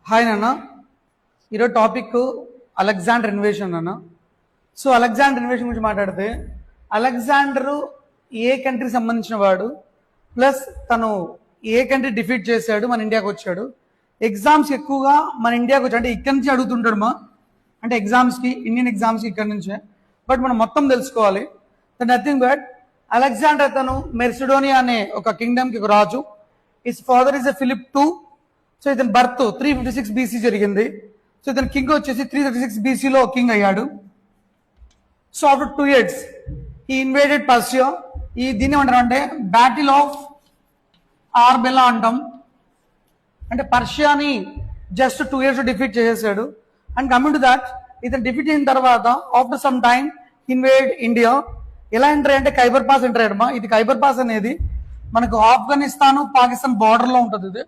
Hi నాన్న, ఈరోజు topic Alexander invasion అన్న. సో అలెగ్జాండర్ ఇన్వేషన్ గురించి మాట్లాడితే, అలెగ్జాండరు ఏ కంట్రీకి సంబంధించిన వాడు, ప్లస్ తను ఏ కంట్రీ డిఫీట్ చేశాడు, మన ఇండియాకి వచ్చాడు. ఎగ్జామ్స్ ఎక్కువగా మన ఇండియాకి వచ్చాడు అంటే ఇక్కడి నుంచి అడుగుతుంటాడు అంటే ఎగ్జామ్స్కి, ఇండియన్ ఎగ్జామ్స్కి ఇక్కడి నుంచే. బట్ మనం మొత్తం తెలుసుకోవాలి. నథింగ్ బట్ అలెగ్జాండర్ తను మెర్సిడోనియా అనే ఒక కింగ్డమ్కి ఒక రాజు. His father is Philip II. So ఇతని బర్త్ 356 BC జరిగింది. సో ఇతని కింగ్ వచ్చేసి 336 BCలో కింగ్ అయ్యాడు. సో ఆఫ్టర్ 2 years ఈ ఇన్వేడెడ్ పర్షియా. దీన్ని ఏమంటారు అంటే బ్యాటిల్ ఆఫ్ ఆర్బెలా అంటాం. అంటే పర్షియాని జస్ట్ 2 years డిఫీట్ చేసేసాడు. అండ్ కమింగ్ టు దాట్, ఇతను డిఫీట్ అయిన తర్వాత after some time invade India. ఎలా ఎంటర్ అంటే ఖైబర్ పాస్ ఎంటర్ అయ్యాడమ్మా. ఇది ఖైబర్ పాస్ అనేది మనకు ఆఫ్ఘనిస్తాన్ పాకిస్తాన్ బార్డర్ లో ఉంటుంది. ఇది